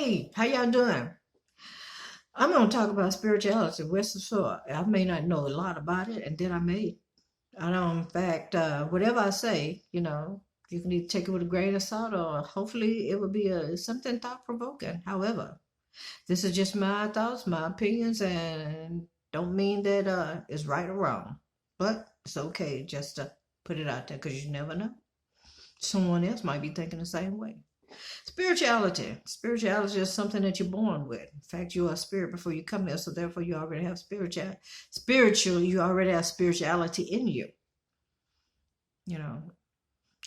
Hey, how y'all doing? I'm going to talk about spirituality. What's the sort? I may not know a lot about it, and then I may. I don't, in fact, whatever I say, you can either take it with a grain of salt or hopefully it will be something thought provoking. However, this is just my thoughts, my opinions, and don't mean that it's right or wrong. But it's okay just to put it out there because you never know. Someone else might be thinking the same way. Spirituality. Spirituality is something that you're born with. In fact, you are a spirit before you come here, so therefore you already have you already have spirituality in you. You know,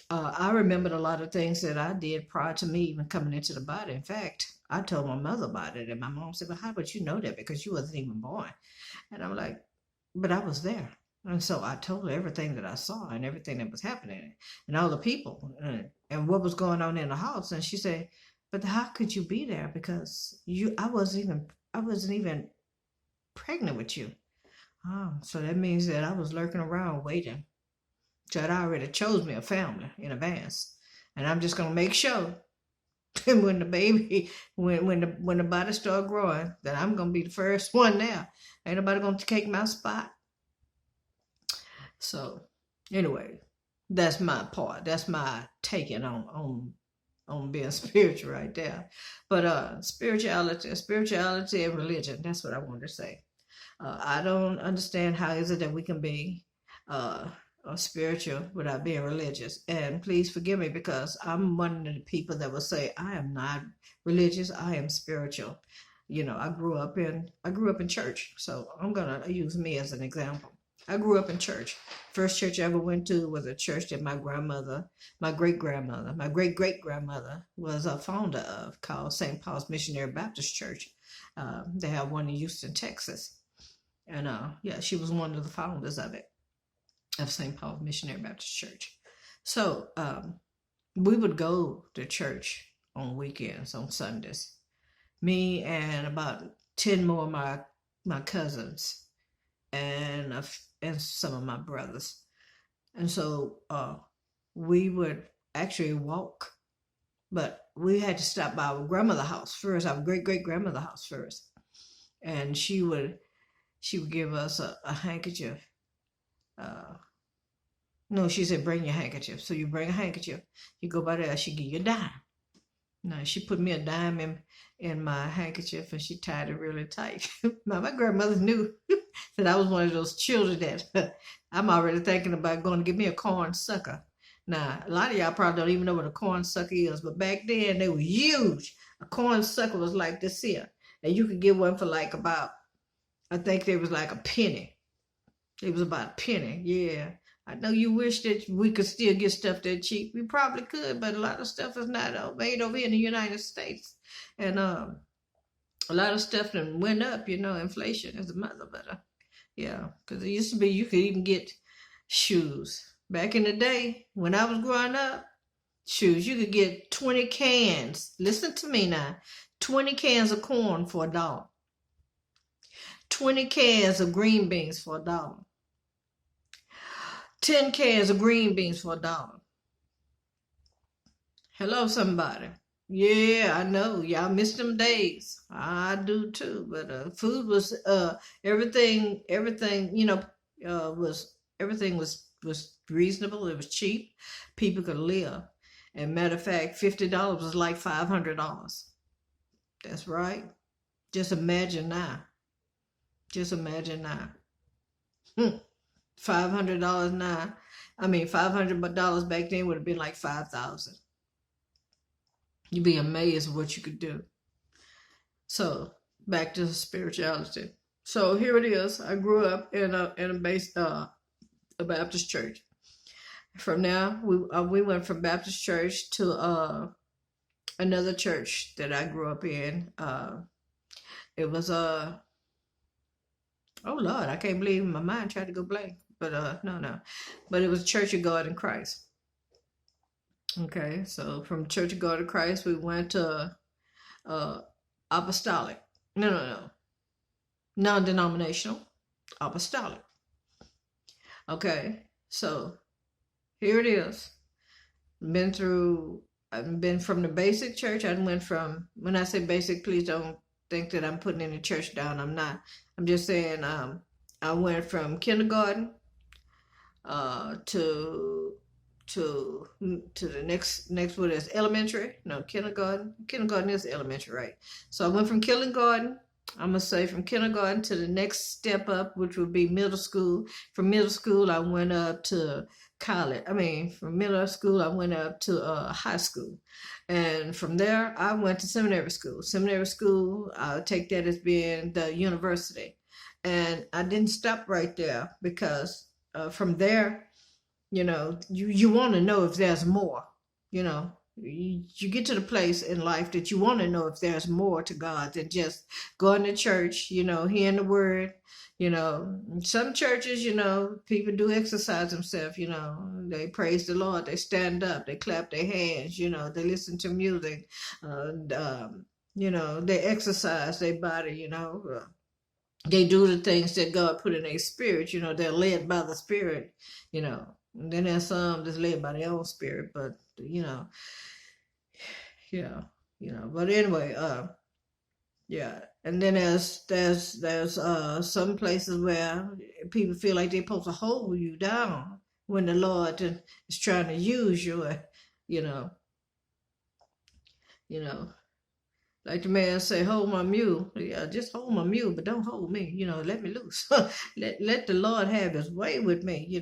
I remembered a lot of things that I did prior to me even coming into the body. In fact, I told my mother about it, and my mom said, "Well, how would you know that? Because you wasn't even born." And I'm like, "But I was there." And so I told her everything that I saw and everything that was happening and all the people and what was going on in the house. And she said, "But how could you be there? Because I wasn't even pregnant with you." Oh, so that means that I was lurking around waiting. So I already chose me a family in advance. And I'm just gonna make sure when the baby when the body start growing, that I'm gonna be the first one there. Ain't nobody gonna take my spot. So anyway, that's my part. That's my taking on being spiritual right there. But spirituality and religion, that's what I wanted to say. I don't understand how is it that we can be uh spiritual without being religious. And please forgive me because I'm one of the people that will say I am not religious, I am spiritual. I grew up in church, so I'm gonna use me as an example. I grew up in church. First church I ever went to was a church that my great grandmother, my great great grandmother was a founder of, called St. Paul's Missionary Baptist Church. They have one in Houston, Texas, and yeah, she was one of the founders of St. Paul's Missionary Baptist Church. So we would go to church on weekends, on Sundays. Me and about 10 more of my cousins and and some of my brothers. And so we would actually walk, but we had to stop by our grandmother's house first, our great great grandmother's house first. And she would give us a handkerchief. Uh, no, she said, "Bring your handkerchief." So you bring a handkerchief. You go by there, she give you a dime. No, she put me a dime in my handkerchief and she tied it really tight. My grandmother knew that I was one of those children that I'm already thinking about going to get me a corn sucker. Now, a lot of y'all probably don't even know what a corn sucker is, but back then they were huge. A corn sucker was like this here. And you could get one for like about, I think they was like a penny. It was about a penny, yeah. I know you wish that we could still get stuff that cheap. We probably could, but a lot of stuff is not made over here in the United States. And a lot of stuff that went up, inflation is a mother, but yeah, because it used to be you could even get shoes. Back in the day, when I was growing up, shoes, you could get 20 cans. Listen to me now. 20 cans of corn for $1. 20 cans of green beans for $1. 10 cans of green beans for $1. Hello, somebody. Yeah, I know. Y'all miss them days. I do too. But food was everything, was everything was reasonable. It was cheap. People could live. And matter of fact, $50 was like $500. That's right. Just imagine now. Just imagine now. $500 now. I mean, $500 back then would have been like 5,000. You'd be amazed at what you could do. So back to spirituality. So here it is. I grew up in a Baptist church. From now, we went from Baptist church to another church that I grew up in. It was oh Lord, I can't believe my mind tried to go blank. But no. But it was Church of God in Christ. Okay, so from Church of God in Christ, we went to apostolic. No. Non-denominational, apostolic. Okay, so here it is. Been through I've been from the basic church. I went from, when I say basic, please don't think that I'm putting any church down. I'm not. I'm just saying I went from kindergarten to the next what is elementary? No, kindergarten. Kindergarten is elementary, right? So I went from kindergarten. I'm gonna say from kindergarten to the next step up, which would be middle school. From middle school, I went up to college. I mean, from middle school, I went up to high school, and from there, I went to seminary school. Seminary school, I would take that as being the university, and I didn't stop right there because from there, you want to know if there's more. You get to the place in life that you want to know if there's more to God than just going to church, hearing the word. Some churches, people do exercise themselves, they praise the Lord, they stand up, they clap their hands, they listen to music, they exercise their body, they do the things that God put in their spirit, they're led by the spirit, And then there's some that's led by their own spirit, but but anyway, yeah. And then there's some places where people feel like they're supposed to hold you down when the Lord is trying to use you, you know, like the man say, hold my mule. Yeah, just hold my mule, but don't hold me. Let me loose. let the Lord have his way with me,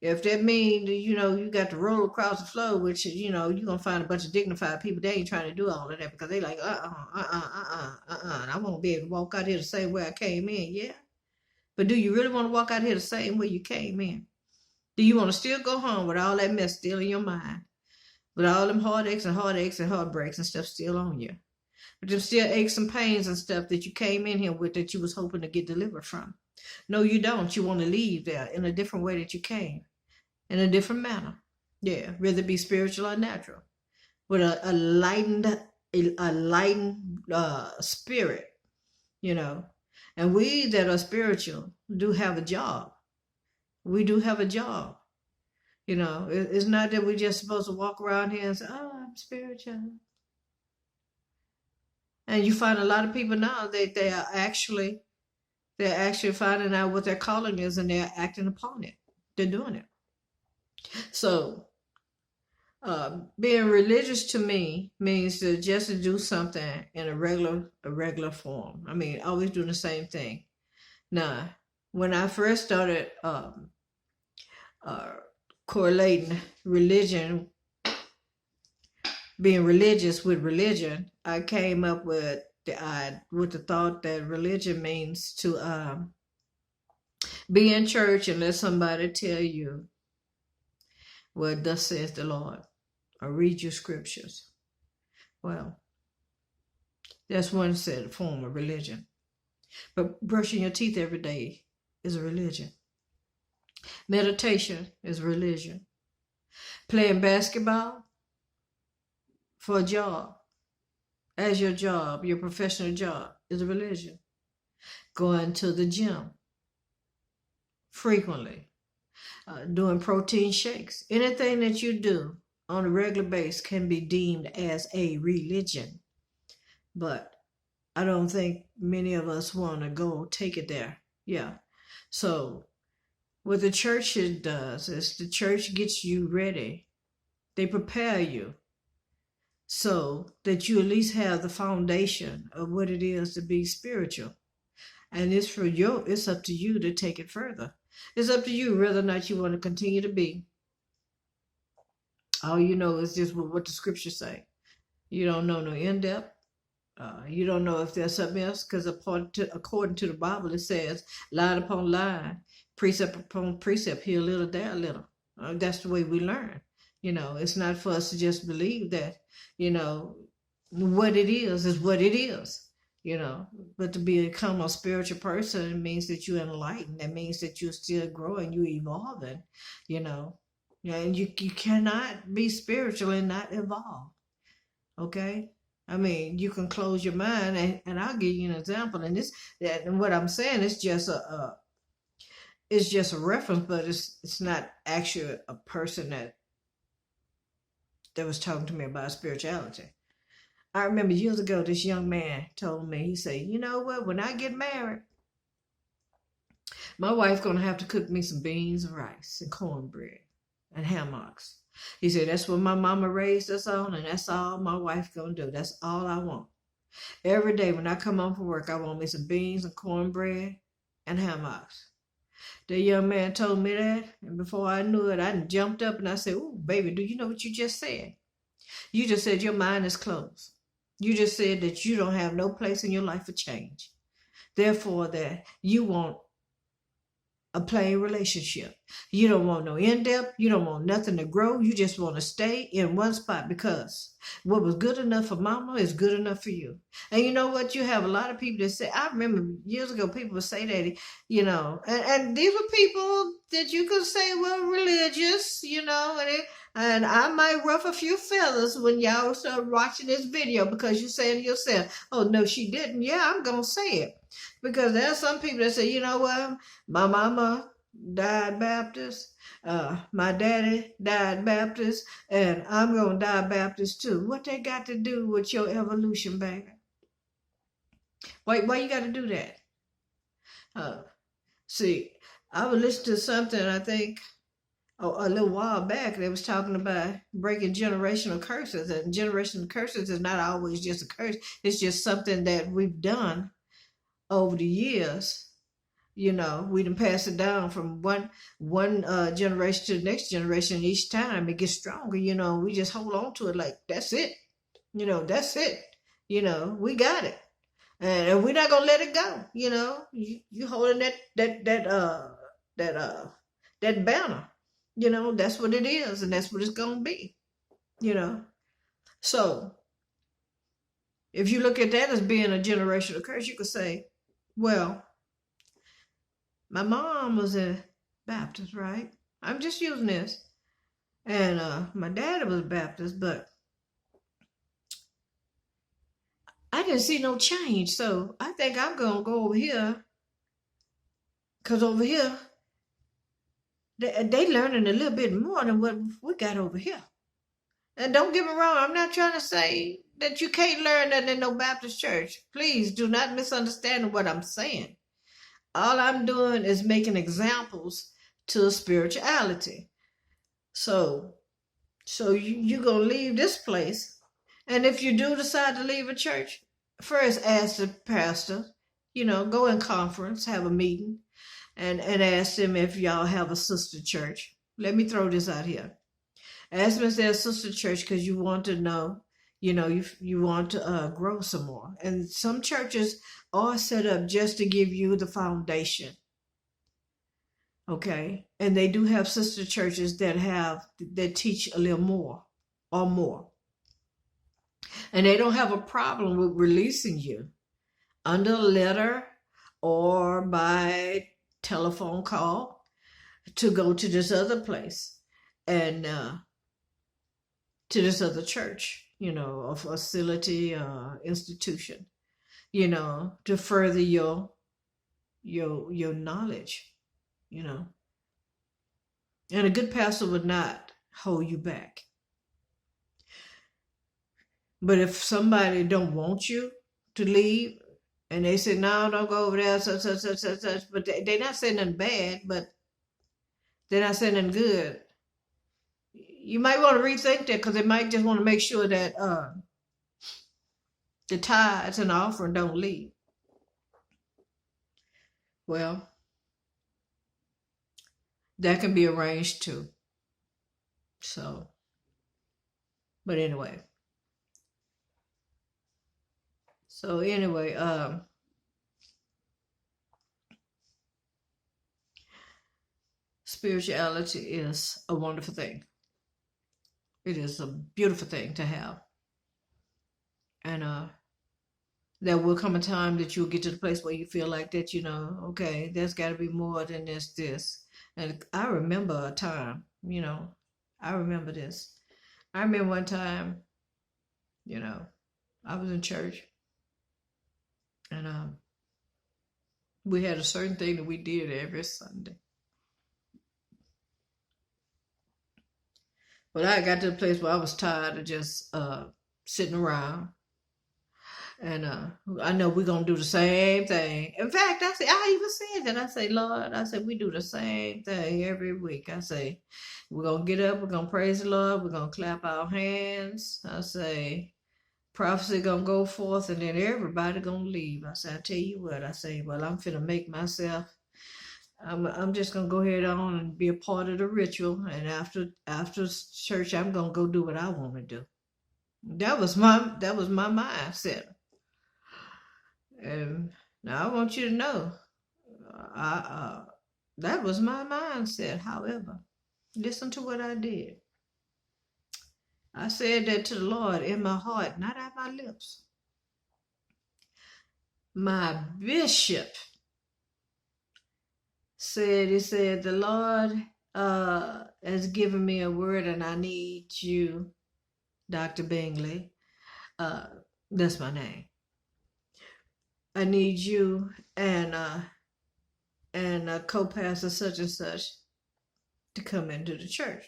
If that means, you got to roll across the floor, which, you're going to find a bunch of dignified people. They ain't trying to do all of that because they like, and I won't be able to walk out here the same way I came in. Yeah. But do you really want to walk out here the same way you came in? Do you want to still go home with all that mess still in your mind? With all them heartaches and heartbreaks and stuff still on you? But them still aches and pains and stuff that you came in here with that you was hoping to get delivered from? No, you don't. You want to leave there in a different way that you came. In a different manner. Yeah, whether it be spiritual or natural. With a lightened spirit, And we that are spiritual do have a job. We do have a job. It's not that we're just supposed to walk around here and say, oh, I'm spiritual. And you find a lot of people now that they're actually finding out what their calling is and they're acting upon it. They're doing it. So, being religious to me means to just do something in a regular form. I mean, always doing the same thing. Now, when I first started correlating religion, being religious with religion, I came up with the thought that religion means to be in church and let somebody tell you, well, thus says the Lord, or read your scriptures. Well, that's one form of religion. But brushing your teeth every day is a religion. Meditation is religion. Playing basketball for a job, as your job, your professional job, is a religion. Going to the gym frequently. Doing protein shakes. Anything that you do on a regular basis can be deemed as a religion. But I don't think many of us want to go take it there. Yeah. So what the church does is the church gets you ready. They prepare you so that you at least have the foundation of what it is to be spiritual. And it's up to you to take it further. It's up to you whether or not you want to continue to be. All you know is just what the scriptures say. You don't know no in-depth. You don't know if there's something else, because according to the Bible, it says line upon line, precept upon precept, here a little, there a little. That's the way we learn. It's not for us to just believe that, what it is what it is. But to become a spiritual person means that you're enlightened. That means that you're still growing, you're evolving, and you cannot be spiritual and not evolve. Okay? I mean, you can close your mind, and I'll give you an example. And what I'm saying is just it's just a reference, but it's not actually a person that was talking to me about spirituality. I remember years ago, this young man told me, he said, you know what, when I get married, my wife's going to have to cook me some beans and rice and cornbread and hammocks. He said, that's what my mama raised us on, and that's all my wife going to do. That's all I want. Every day when I come home from work, I want me some beans and cornbread and hammocks. The young man told me that, and before I knew it, I jumped up and I said, "Ooh, baby, do you know what you just said? You just said your mind is closed. You just said that you don't have no place in your life for change. Therefore, that you want a plain relationship. You don't want no in-depth. You don't want nothing to grow. You just want to stay in one spot because what was good enough for mama is good enough for you." And you know what? You have a lot of people that say, I remember years ago, people would say that, and these were people that you could say were religious, and I might ruff a few feathers when y'all start watching this video because you're saying to yourself, oh, no, she didn't. Yeah, I'm going to say it. Because there are some people that say, you know what, my mama died Baptist, my daddy died Baptist, and I'm going to die Baptist too. What they got to do with your evolution, baby? Why you got to do that? See, I was listening to something, I think, a little while back, they was talking about breaking generational curses, and generational curses is not always just a curse. It's just something that we've done over the years. We done pass it down from one generation to the next generation. Each time it gets stronger. We just hold on to it like that's it. That's it. We got it, and we're not gonna let it go. You holding that banner. That's what it is, and that's what it's gonna be. So if you look at that as being a generational curse, you could say, well, my mom was a Baptist, right? I'm just using this. And my dad was Baptist, but I didn't see no change. So I think I'm going to go over here. Because over here, they learning a little bit more than what we got over here. And don't get me wrong, I'm not trying to say that you can't learn that in no Baptist church. Please do not misunderstand what I'm saying. All I'm doing is making examples to spirituality. So you're going to leave this place. And if you do decide to leave a church, first ask the pastor, go in conference, have a meeting, and ask them if y'all have a sister church. Let me throw this out here. Ask them if they're a sister church because you want to know, you want to grow some more. And some churches are set up just to give you the foundation. Okay. And they do have sister churches that teach a little more or more. And they don't have a problem with releasing you under a letter or by telephone call to go to this other place and to this other church, a facility, institution, to further your knowledge. And a good pastor would not hold you back. But if somebody don't want you to leave and they say, no, don't go over there, such, but they're not saying nothing bad, but they're not saying nothing good, you might want to rethink that because they might just want to make sure that the tithes and the offering don't leave. Well, that can be arranged too. So, but anyway. Spirituality is a wonderful thing. It is a beautiful thing to have. And there will come a time that you'll get to the place where you feel like that, okay, there's got to be more than this. And I remember a time, I remember this. I remember one time, I was in church and we had a certain thing that we did every Sunday. But I got to the place where I was tired of just sitting around. And I know we're gonna do the same thing. In fact, I even said that. I say, Lord, I said, we do the same thing every week. I say, we're gonna get up, we're gonna praise the Lord, we're gonna clap our hands. I say, prophecy gonna go forth, and then everybody gonna leave. I say, I tell you what, I say, well, I'm finna make myself. I'm just gonna go ahead on and be a part of the ritual, and after church, I'm gonna go do what I want to do. That was my mindset. And now I want you to know, that was my mindset. However, listen to what I did. I said that to the Lord in my heart, not out my lips. My bishop said, he said, the Lord has given me a word, and I need you, Dr. Bingley. That's my name. I need you and co-pastor such and such to come into the church.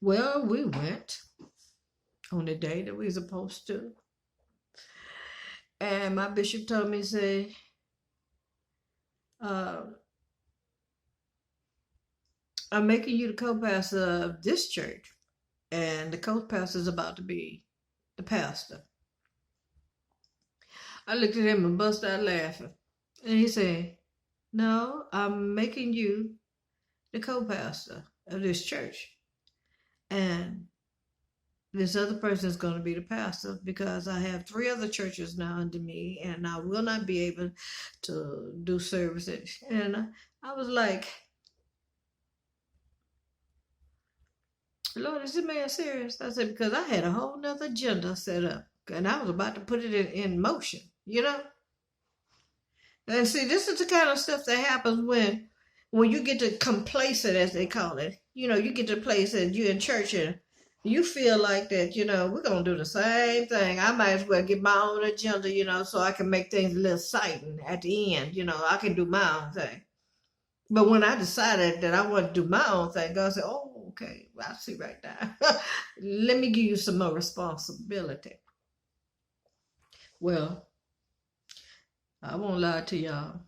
Well, we went on the day that we were supposed to. And my bishop told me, say, I'm making you the co-pastor of this church. And the co-pastor is about to be the pastor. I looked at him and busted out laughing. And he said, no, I'm making you the co-pastor of this church. And this other person is going to be the pastor, because I have 3 other churches now under me, and I will not be able to do services. And I was like, Lord, is this man serious? I said, because I had a whole nother agenda set up, and I was about to put it in motion, you know? And see, this is the kind of stuff that happens when you get to complacent, as they call it. You know, you get to a place that you're in church and you feel like that, you know, we're going to do the same thing. I might as well get my own agenda, you know, so I can make things a little exciting at the end. You know, I can do my own thing. But when I decided that I want to do my own thing, God said, oh, okay, well, I see right now. Let me give you some more responsibility. Well, I won't lie to y'all.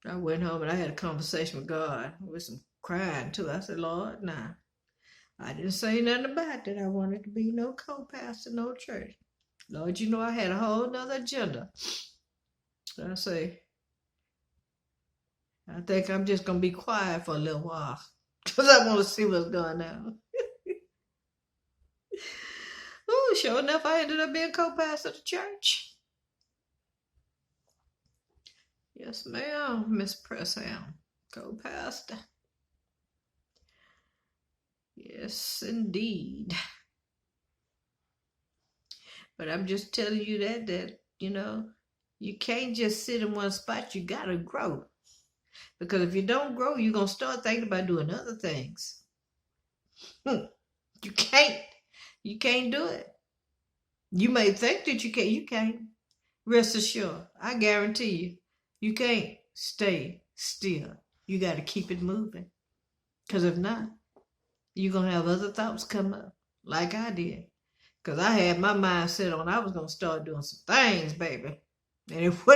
I went home and I had a conversation with God with some crying too. I said, Lord, nah, I didn't say nothing about that. I wanted to be no co-pastor, no church. Lord, you know I had a whole nother agenda. So I say, I think I'm just going to be quiet for a little while because I want to see what's going on. Oh, sure enough, I ended up being co-pastor of the church. Yes, ma'am, Miss Pressham, co-pastor. Yes, indeed. But I'm just telling you that, you know, you can't just sit in one spot. You got to grow. Because if you don't grow, you're going to start thinking about doing other things. You can't do it. You may think that you can. You can't. Rest assured, I guarantee you, you can't stay still. You got to keep it moving. Because if not, you're going to have other thoughts come up, like I did. Because I had my mind set on I was going to start doing some things, baby. And it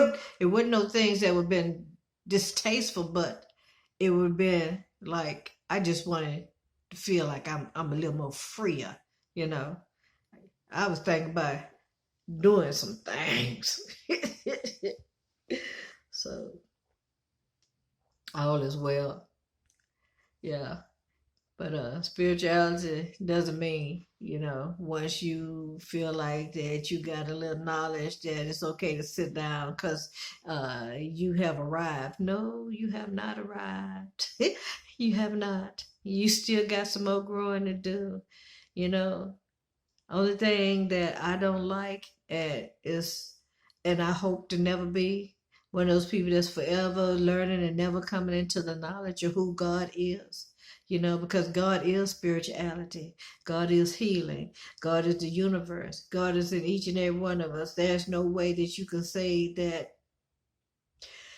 wasn't no things that would have been distasteful, but it would have been like, I just wanted to feel like I'm a little more freer, you know. I was thinking about doing some things. So, all is well. Yeah. But spirituality doesn't mean, you know, once you feel like that you got a little knowledge that it's okay to sit down because you have arrived. No, you have not arrived. You have not. You still got some more growing to do, you know. Only thing that I don't like is, and I hope to never be, one of those people that's forever learning and never coming into the knowledge of who God is. You know, because God is spirituality. God is healing. God is the universe. God is in each and every one of us. There's no way that you can say that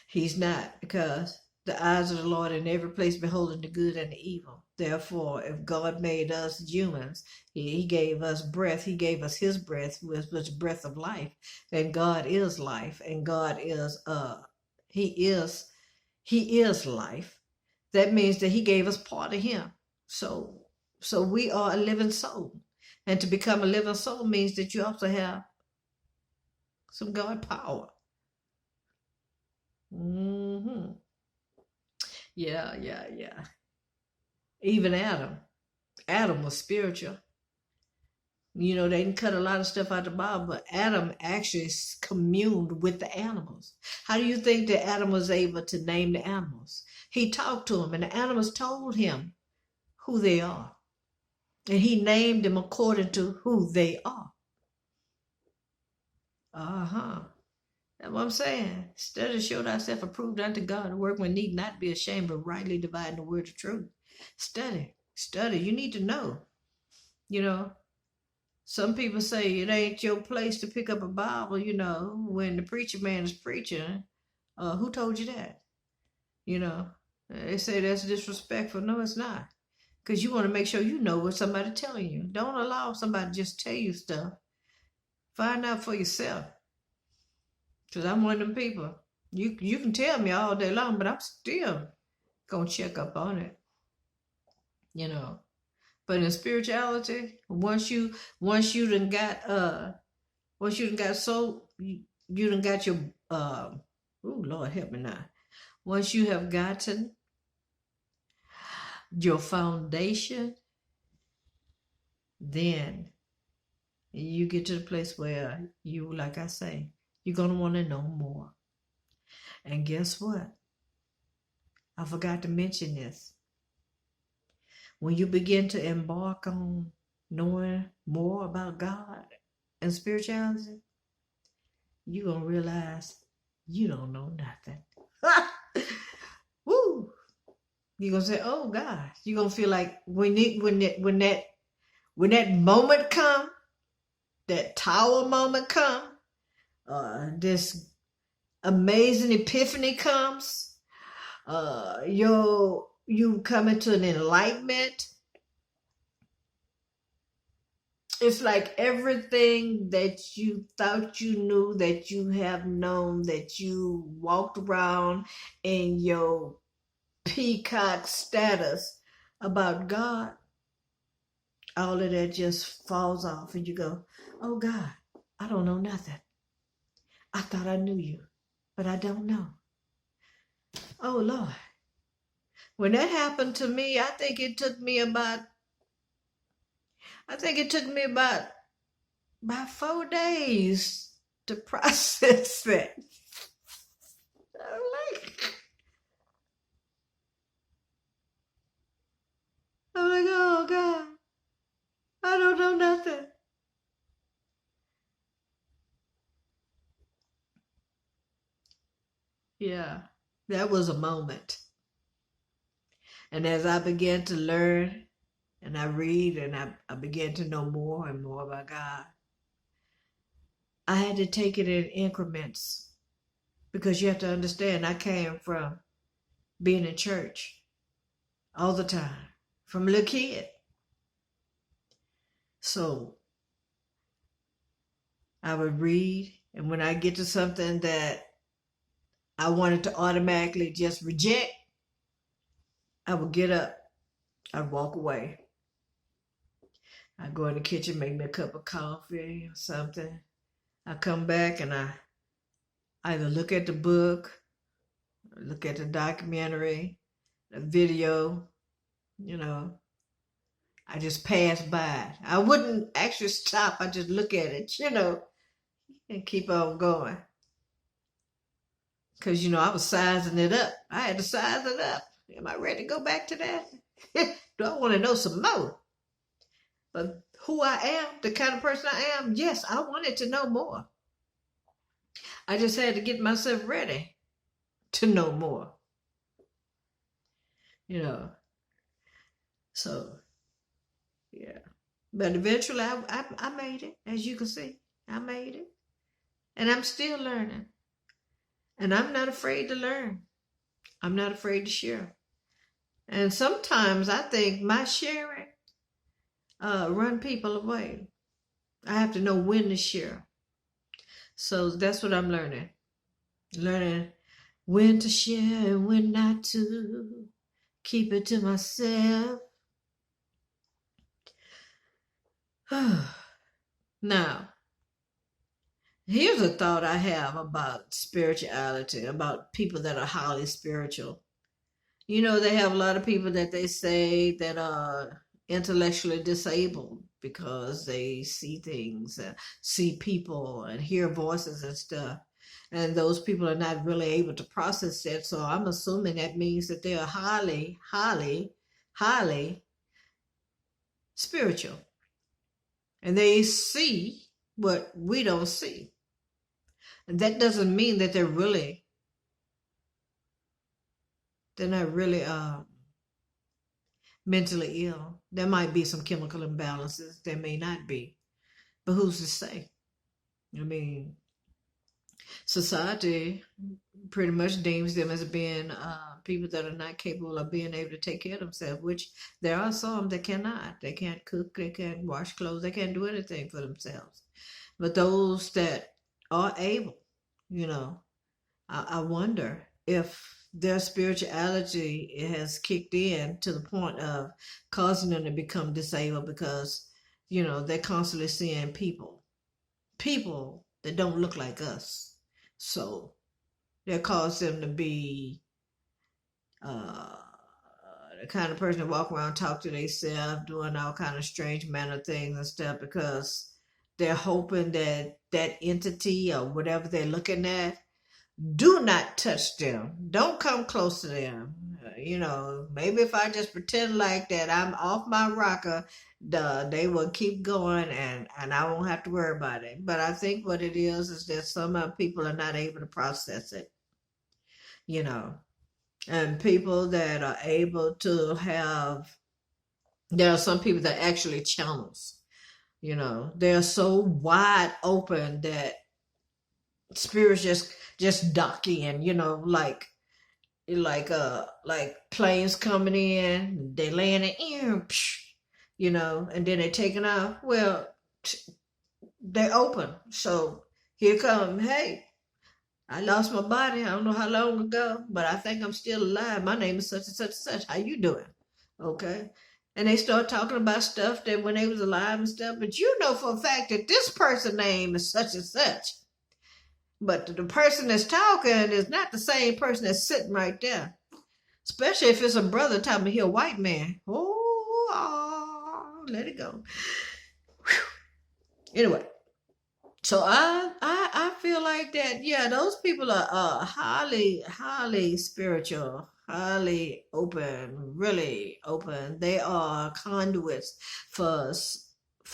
he's not, because the eyes of the Lord in every place, beholding the good and the evil. Therefore, if God made us humans, he gave us breath. He gave us his breath, which was breath of life. And God is life. And God is, he is life. That means that he gave us part of him. So we are a living soul. And to become a living soul means that you also have some God power. Mm-hmm. Yeah. Even Adam was spiritual. You know, they didn't cut a lot of stuff out of the Bible, but Adam actually communed with the animals. How do you think that Adam was able to name the animals? He talked to them, and the animals told him who they are. And he named them according to who they are. That's what I'm saying. Study to show thyself approved unto God. The workman need not be ashamed, but rightly dividing the word of truth. Study. You need to know. You know, some people say it ain't your place to pick up a Bible, you know, when the preacher man is preaching. Who told you that? You know, they say that's disrespectful. No, it's not. Because you want to make sure you know what somebody's telling you. Don't allow somebody to just tell you stuff. Find out for yourself. Because I'm one of them people. You can tell me all day long, but I'm still going to check up on it. You know. But in spirituality, once you done got your Lord help me now. Once you have gotten your foundation, then you get to the place where you, like I say, you're going to want to know more. And guess what? I forgot to mention this. When you begin to embark on knowing more about God and spirituality, you're going to realize you don't know nothing. Woo! You're going to say, oh God. You're going to feel like when that moment come, that tower moment come, this amazing epiphany comes, you come into an enlightenment. It's like everything that you thought you knew, that you have known, that you walked around in your peacock status about God, all of that just falls off and you go, oh God, I don't know nothing. I thought I knew you, but I don't know. Oh Lord. When that happened to me, I think it took me about 4 days to process it. I'm like, oh God, I don't know nothing. Yeah, that was a moment. And as I began to learn and I read and I began to know more and more about God, I had to take it in increments, because you have to understand, I came from being in church all the time, from a little kid. So I would read, and when I get to something that I wanted to automatically just reject, I would get up, I'd walk away. I'd go in the kitchen, make me a cup of coffee or something. I come back and I either look at the book, look at the documentary, the video, you know. I just pass by. I wouldn't actually stop. I just look at it, you know, and keep on going. Because, you know, I was sizing it up. I had to size it up. Am I ready to go back to that? Do I want to know some more? But who I am, the kind of person I am, yes, I wanted to know more. I just had to get myself ready to know more. You know. So, yeah. But eventually I made it, as you can see. I made it. And I'm still learning. And I'm not afraid to learn. I'm not afraid to share. And sometimes I think my sharing run people away. I have to know when to share. So that's what I'm learning. Learning when to share and when not to. Keep it to myself. Now, here's a thought I have about spirituality, about people that are highly spiritual. You know, they have a lot of people that they say that are intellectually disabled because they see things, see people, and hear voices and stuff. And those people are not really able to process that. So I'm assuming that means that they are highly, highly, highly spiritual. And they see what we don't see. And that doesn't mean that they're not really mentally ill. There might be some chemical imbalances. There may not be. But who's to say? I mean, society pretty much deems them as being people that are not capable of being able to take care of themselves, which there are some that cannot. They can't cook, they can't wash clothes, they can't do anything for themselves. But those that are able, you know, I wonder if their spirituality has kicked in to the point of causing them to become disabled because, you know, they're constantly seeing people that don't look like us. So that cause them to be uh, the kind of person that walk around talk to themselves, doing all kind of strange manner things and stuff because they're hoping that that entity or whatever they're looking at do not touch them. Don't come close to them. You know, maybe if I just pretend like that I'm off my rocker, they will keep going and I won't have to worry about it. But I think what it is that some people are not able to process it, you know. And people that are able to there are some people that actually channels, you know. They're so wide open that spirits just dock in, you know, like planes coming in, they land in, you know, and then they taking off. Well, they open. So here come, hey, I lost my body. I don't know how long ago, but I think I'm still alive. My name is such and such and such. How you doing? Okay. And they start talking about stuff that when they was alive and stuff, but you know for a fact that this person's name is such and such. But the person that's talking is not the same person that's sitting right there. Especially if it's a brother telling me he a white man. Oh, let it go. Whew. Anyway, so I feel like that. Yeah, those people are highly spiritual, highly open, really open. They are conduits for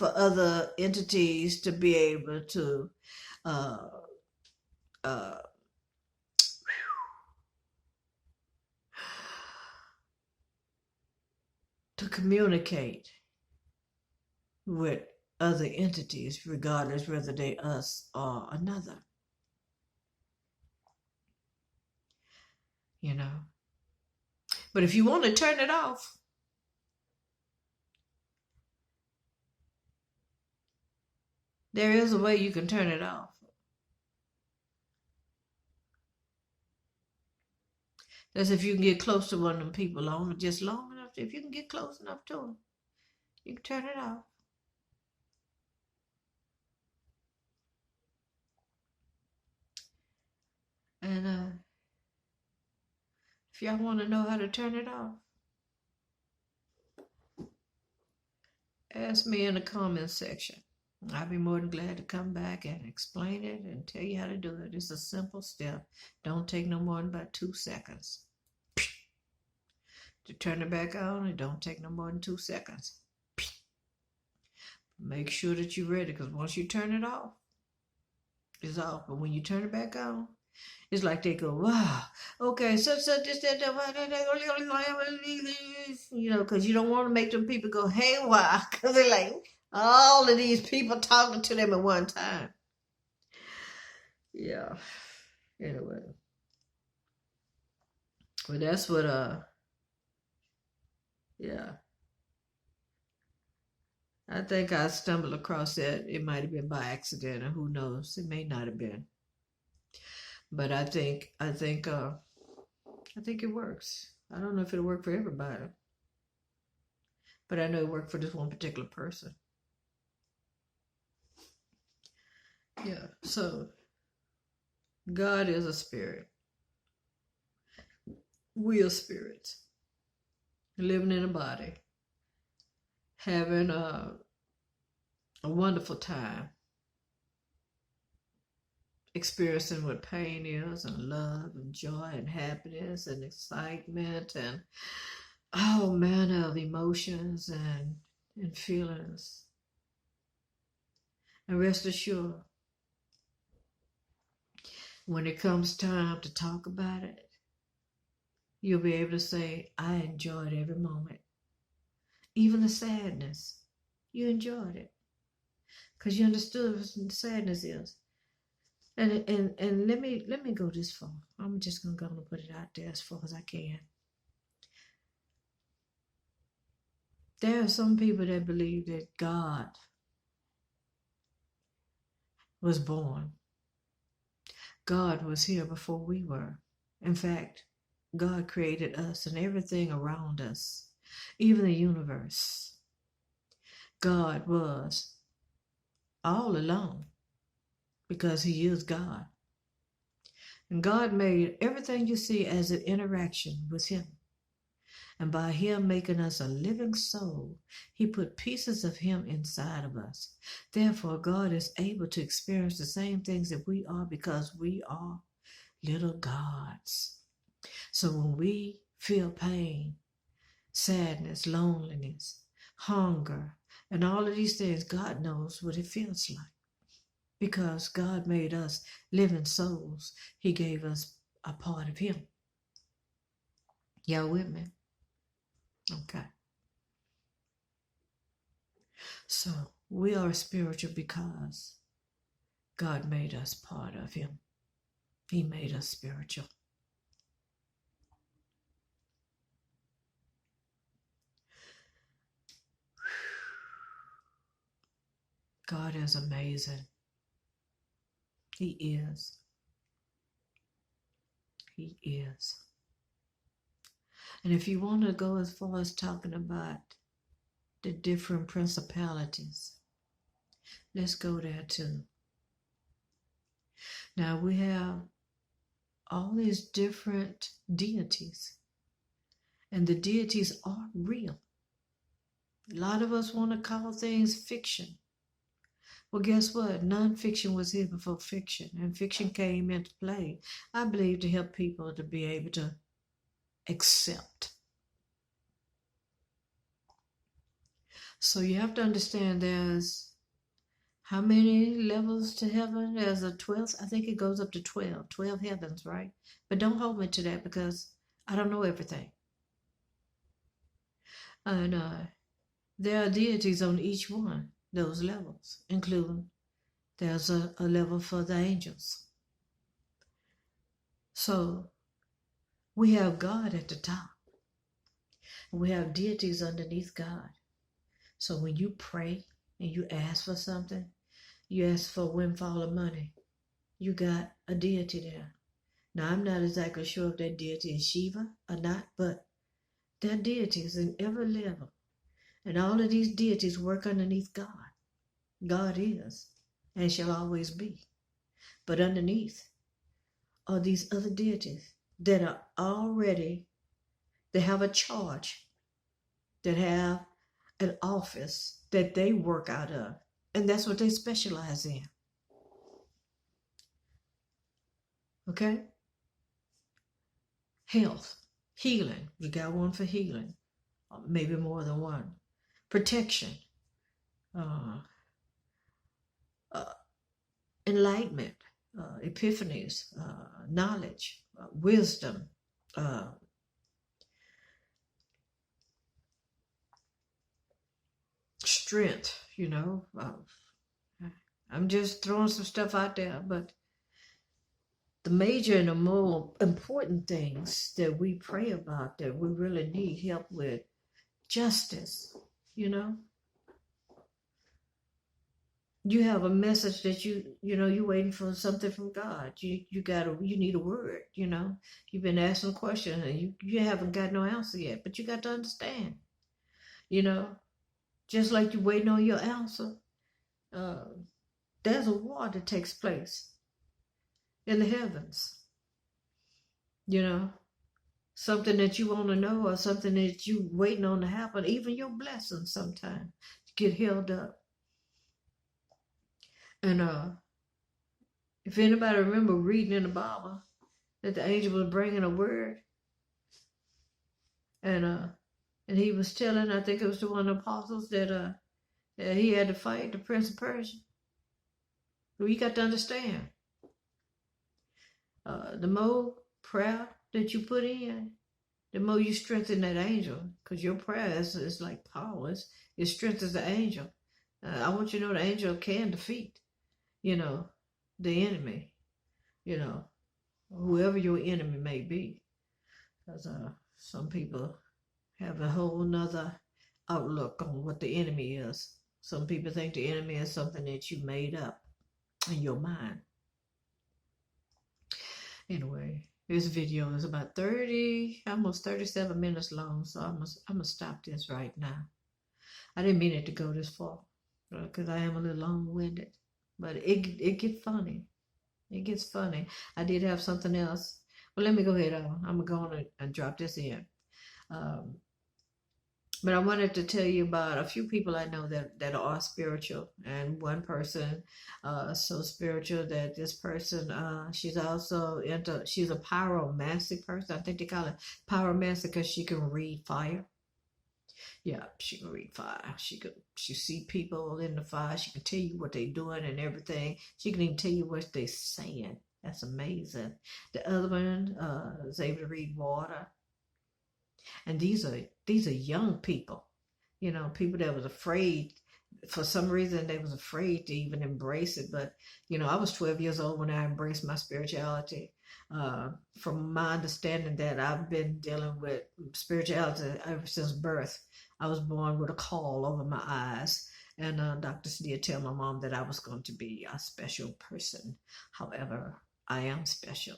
other entities to be able to uh, uh, to communicate with other entities, regardless whether they us or another. You know. But if you want to turn it off, there is a way you can turn it off. That's if you can get close to one of them people long enough. If you can get close enough to them, you can turn it off. And if y'all want to know how to turn it off, ask me in the comments section. I'll be more than glad to come back and explain it and tell you how to do it. It's a simple step. Don't take no more than about 2 seconds. To turn it back on, it don't take no more than 2 seconds. Make sure that you're ready, because once you turn it off, it's off. But when you turn it back on, it's like they go, wow, okay, such this, that, you know, because you don't want to make them people go haywire, because they're like, all of these people talking to them at one time. Yeah. Anyway. Well, that's what, yeah. I think I stumbled across that. It might have been by accident, or who knows? It may not have been. But I think it works. I don't know if it'll work for everybody, but I know it worked for this one particular person. Yeah. So God is a spirit. We are spirits living in a body, having a wonderful time, experiencing what pain is, and love, and joy, and happiness, and excitement, and all manner of emotions and feelings. And rest assured, when it comes time to talk about it, you'll be able to say, I enjoyed every moment. Even the sadness, you enjoyed it. Because you understood what sadness is. And let me go this far. I'm just gonna go and put it out there as far as I can. There are some people that believe that God was born. God was here before we were. In fact, God created us and everything around us, even the universe. God was all alone because He is God. And God made everything you see as an interaction with Him. And by Him making us a living soul, He put pieces of Him inside of us. Therefore, God is able to experience the same things that we are because we are little gods. So when we feel pain, sadness, loneliness, hunger, and all of these things, God knows what it feels like. Because God made us living souls, He gave us a part of Him. Y'all with me? Okay. So we are spiritual because God made us part of Him. He made us spiritual. God is amazing. He is. He is. And if you want to go as far as talking about the different principalities, let's go there too. Now we have all these different deities, and the deities are real. A lot of us want to call things fiction. Well, guess what? Non-fiction was here before fiction, and fiction came into play, I believe, to help people to be able to accept. So you have to understand there's how many levels to heaven? There's a 12th. I think it goes up to 12 heavens, right? But don't hold me to that because I don't know everything. And there are deities on each one, those levels, including there's a level for the angels. So we have God at the top. We have deities underneath God. So when you pray and you ask for something, you ask for a windfall of money, you got a deity there. Now, I'm not exactly sure if that deity is Shiva or not, but there are deities in every level. And all of these deities work underneath God. God is and shall always be. But underneath are these other deities that are already, they have a charge, that have an office that they work out of. And that's what they specialize in. Okay? Health, healing. You got one for healing, maybe more than one. Protection, enlightenment, epiphanies, knowledge, wisdom, strength, I'm just throwing some stuff out there, but the major and the more important things that we pray about, that we really need help with, justice, you know. You have a message that you're waiting for something from God. You need a word, you know. You've been asking questions and you haven't got no answer yet, but you got to understand, you know, just like you're waiting on your answer, uh, there's a war that takes place in the heavens, you know, something that you want to know or something that you waiting on to happen, even your blessings sometimes get held up. And if anybody remember reading in the Bible that the angel was bringing a word, and he was telling, I think it was to one of the apostles, that he had to fight the Prince of Persia. Well, you got to understand, the more prayer that you put in, the more you strengthen that angel, because your prayer is like power. It strengthens the angel. I want you to know the angel can defeat, you know, the enemy, you know, whoever your enemy may be. Because some people have a whole nother outlook on what the enemy is. Some people think the enemy is something that you made up in your mind. Anyway, this video is about almost 37 minutes long, so I'm gonna stop this right now. I didn't mean it to go this far, because I am a little long-winded, but it gets funny. It gets funny. I did have something else. Well, let me go ahead. I'm going to and drop this in. But I wanted to tell you about a few people I know that are spiritual, and one person so spiritual that this person, she's also she's a pyromancy person. I think they call it pyromancy because she can read fire. Yeah, she can read fire. She see people in the fire. She can tell you what they're doing and everything. She can even tell you what they're saying. That's amazing. The other one is able to read water. And these are young people, you know, people that was afraid. For some reason, they was afraid to even embrace it. But, you know, I was 12 years old when I embraced my spirituality. From my understanding that I've been dealing with spirituality ever since birth. I was born with a caul over my eyes. And doctors did tell my mom that I was going to be a special person. However, I am special.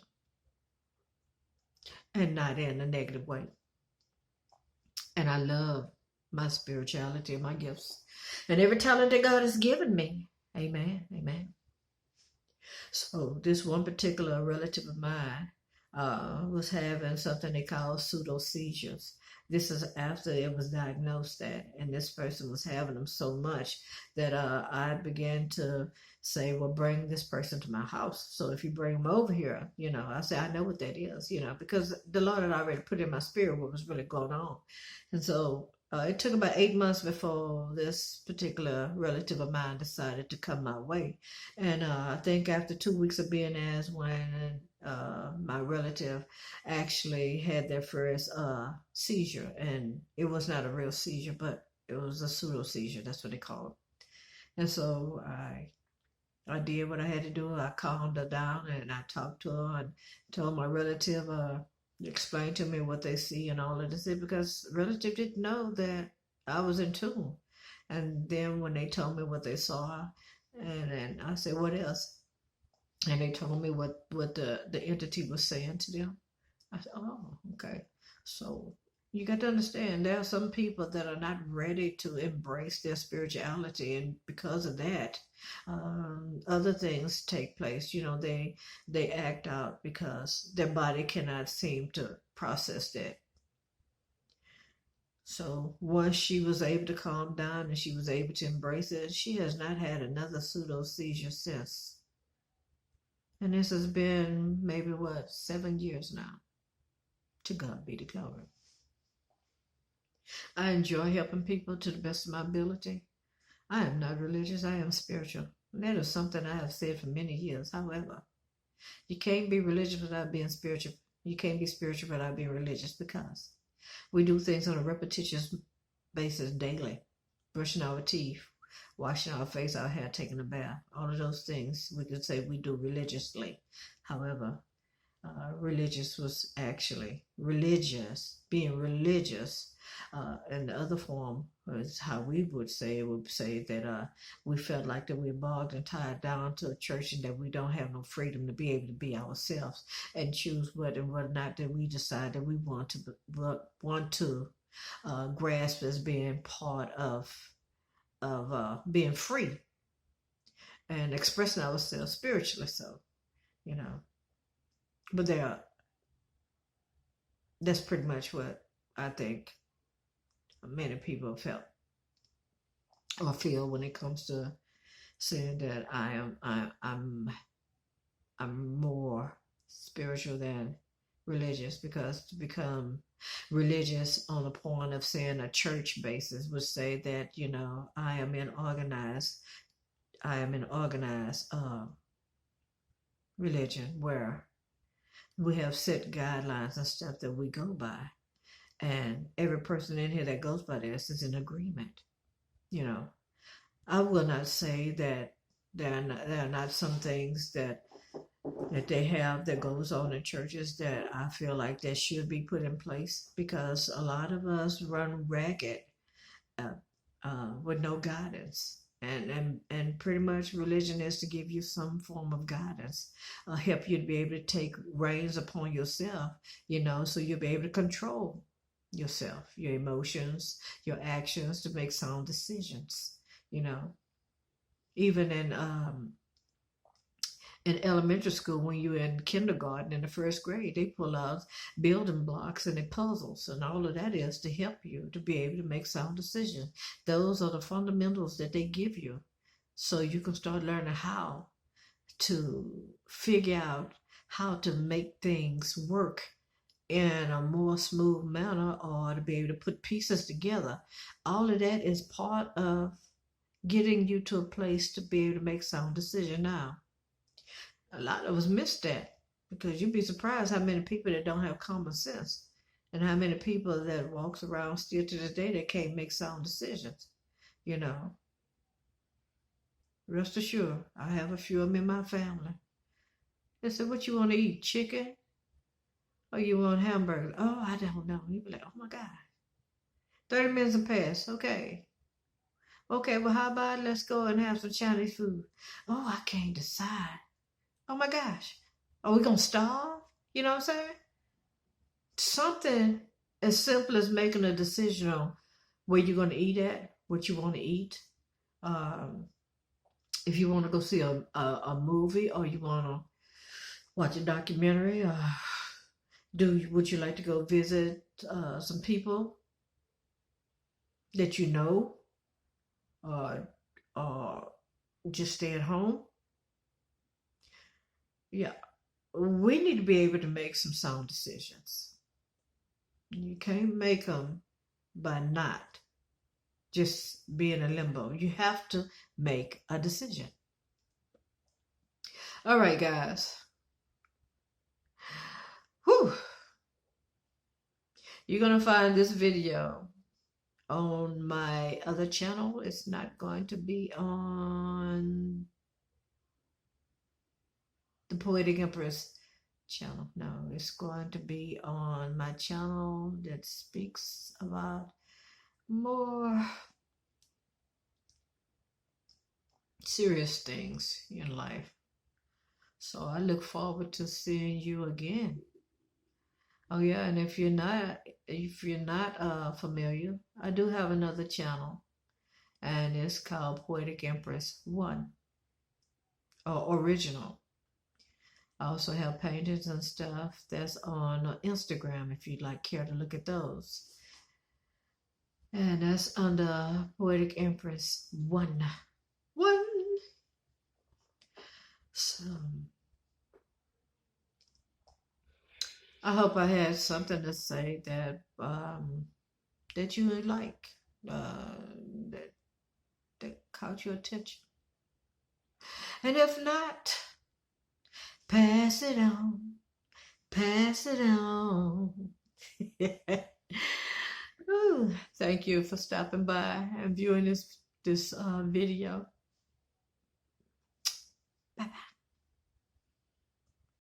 And not in a negative way. And I love my spirituality and my gifts and every talent that God has given me. Amen. Amen. So this one particular relative of mine was having something they call pseudo seizures. This is after it was diagnosed that, and this person was having them so much that I began to say, well, bring this person to my house. So if you bring them over here, you know, I say, I know what that is, you know, because the Lord had already put in my spirit what was really going on. And so it took about 8 months before this particular relative of mine decided to come my way. And I think after 2 weeks of being as when my relative actually had their first seizure. And it was not a real seizure, but it was a pseudo seizure. That's what they call it. And so I did what I had to do. I calmed her down and I talked to her and told my relative, explain to me what they see and all of this, because relative didn't know that I was in tune. And then when they told me what they saw, and I said, what else? And they told me what the entity was saying to them. I said, oh, okay. So you got to understand, there are some people that are not ready to embrace their spirituality, and because of that, other things take place. You know, they act out because their body cannot seem to process that. So once she was able to calm down and she was able to embrace it, she has not had another pseudo seizure since. And this has been maybe 7 years now. To God be the glory. I enjoy helping people to the best of my ability. I am not religious, I am spiritual. And that is something I have said for many years. However, you can't be religious without being spiritual. You can't be spiritual without being religious, because we do things on a repetitious basis daily. Brushing our teeth, washing our face, our hair, taking a bath. All of those things we could say we do religiously. However, religious was actually religious, being religious. And the other form is how we would say that we felt like that we're bogged and tied down to a church and that we don't have no freedom to be able to be ourselves and choose what and what not that we decide that we want to grasp as being part of being free and expressing ourselves spiritually. So, you know, but that's pretty much what I think many people felt or feel when it comes to saying that I'm more spiritual than religious, because to become religious on the point of saying a church basis would say that, you know, I am an organized religion where we have set guidelines and stuff that we go by, and every person in here that goes by this is in agreement. You know, I will not say that there are not some things that they have that goes on in churches that I feel like that should be put in place, because a lot of us run ragged with no guidance. And pretty much religion is to give you some form of guidance, help you to be able to take reins upon yourself, you know, so you'll be able to control yourself, your emotions, your actions, to make sound decisions, you know. Even in elementary school, when you're in kindergarten in the first grade, they pull out building blocks and the puzzles, and all of that is to help you to be able to make sound decisions. Those are the fundamentals that they give you, so you can start learning how to figure out how to make things work in a more smooth manner, or to be able to put pieces together. All of that is part of getting you to a place to be able to make sound decisions. Now, a lot of us miss that, because you'd be surprised how many people that don't have common sense, and how many people that walks around still to this day that can't make sound decisions. You know, rest assured, I have a few of them in my family. They said, "What you want to eat? Chicken? Or you want hamburgers?" "Oh, I don't know." You be like, "Oh my God, 30 minutes have passed. Okay, well, how about let's go and have some Chinese food?" "Oh, I can't decide." "Oh my gosh, are we gonna starve?" You know what I'm saying? Something as simple as making a decision on where you're gonna eat at, what you want to eat. Um, if you want to go see a movie, or you want to watch a documentary, would you like to go visit some people that you know, or just stay at home? Yeah, we need to be able to make some sound decisions. You can't make them by not just being in limbo. You have to make a decision. All right, guys. Whew. You're going to find this video on my other channel. It's not going to be on the Poetic Empress channel. No, it's going to be on my channel that speaks about more serious things in life. So I look forward to seeing you again. Oh yeah, and if you're not familiar, I do have another channel, and it's called Poetic Empress 1, or Original. I also have paintings and stuff that's on Instagram if you'd like care to look at those. And that's under Poetic Empress 1. So I hope I had something to say that that you would like, that caught your attention. And if not, pass it on. Pass it on. Ooh, thank you for stopping by and viewing this video.